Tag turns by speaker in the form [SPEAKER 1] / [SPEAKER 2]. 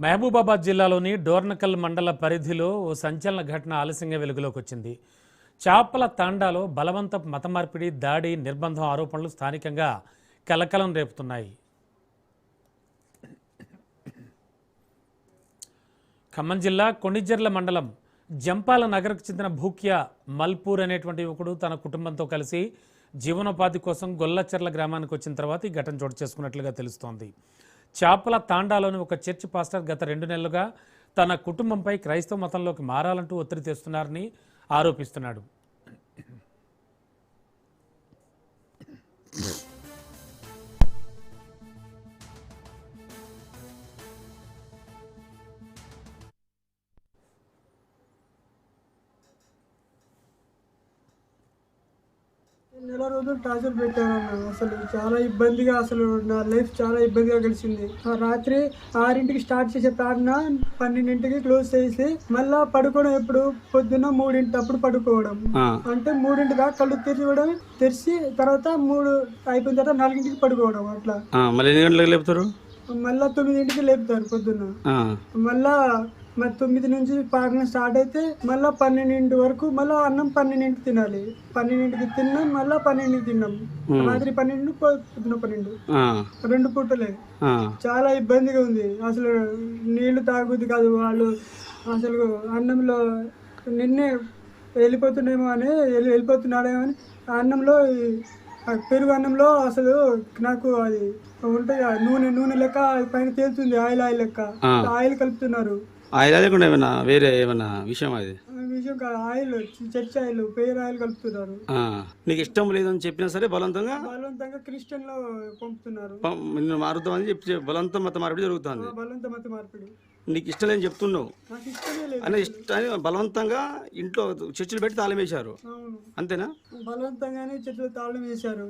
[SPEAKER 1] మహబూబాబాద్ జిల్లాలోని డోర్నకల్ మండల పరిధిలో ఓ సంచలన ఘటన ఆలస్యంగా వెలుగులోకి వచ్చింది. చాపల తాండాలో బలవంతపు మత మార్పిడి, దాడి, నిర్బంధం ఆరోపణలు స్థానికంగా కలకలం రేపుతున్నాయి. ఖమ్మం జిల్లా కొణిజర్ల మండలం జంపాల నగర్కు చెందిన భూక్యా మల్పూర్ అనేటువంటి యువకుడు తన కుటుంబంతో కలిసి జీవనోపాధి కోసం గొల్లచెర్ల గ్రామానికి వచ్చిన తర్వాత ఈ ఘటన చోటు చేసుకున్నట్లుగా తెలుస్తోంది. చాపల తాండాలోని ఒక చర్చి పాస్టర్ గత 2 నెలలుగా తన కుటుంబంపై క్రైస్తవ మతంలోకి మారాలంటూ ఒత్తిడి తెస్తున్నారని ఆరోపిస్తున్నాడు.
[SPEAKER 2] నెల రోజులు టార్చర్ పెట్టాను. అసలు చాలా ఇబ్బందిగా, అసలు నా లైఫ్ చాలా ఇబ్బందిగా గడిచింది. రాత్రి 6ంటికి స్టార్ట్ చేసే ప్రార్థన 12ంటికి క్లోజ్ చేసి మళ్ళా పడుకోవడం ఎప్పుడు పొద్దున్న 3ంటి అప్పుడు పడుకోవడం. అంటే 3ంటి దాకా కళ్ళు తెరిచి తర్వాత 3 అయిపోయిన తర్వాత 4ంటికి పడుకోవడం. అట్లా
[SPEAKER 3] మళ్ళీ
[SPEAKER 2] 9ంటికి లేపుతారు పొద్దున్న. మళ్ళా 9 నుంచి ప్రార్థన స్టార్ట్ అయితే మళ్ళీ 12 వరకు మళ్ళీ అన్నం 12ంటికి తినాలి. 12ంటికి తిన్నాం, మళ్ళీ 12ంటికి తిన్నాం. రాత్రి 12 పొద్దున 12, 2 పూటలే. చాలా ఇబ్బందిగా ఉంది. అసలు నీళ్లు తాగుద్ది కాదు. వాళ్ళు అసలు అన్నంలో నిన్నే వెళ్ళిపోతున్నాడేమో అని అన్నంలో పెరుగు అన్నంలో అసలు నాకు అది ఉంటాయి నూనె లెక్క పైన తేలుతుంది. ఆయిల్ లెక్క ఆయిల్ కలుపుతున్నారు.
[SPEAKER 3] ఆయిల్ లేకుండా ఏమన్నా వేరే ఏమన్నా విషయం అది
[SPEAKER 2] విషయం కాదు. ఆయిల్ చర్చ్ ఆయిల్, పేరు ఆయిల్ కలుపుతున్నారు.
[SPEAKER 3] నీకు ఇష్టం లేదని చెప్పినా సరే బలవంతంగా
[SPEAKER 2] క్రిస్టియన్ లో పంపుతున్నారు.
[SPEAKER 3] నిన్ను మారుతామని చెప్పి బలవంతం మత మార్పిడి జరుగుతుంది.
[SPEAKER 2] బలవంత మత మార్పిడి.
[SPEAKER 3] నీకు ఇష్టం లేదని చెప్తున్నావు అని ఇష్టాన్ని బలవంతంగా ఇంట్లో చర్చిలు పెట్టి తాళం వేశారు. అంతేనా?
[SPEAKER 2] బలవంతంగానే చర్చిలో తాళం వేశారు.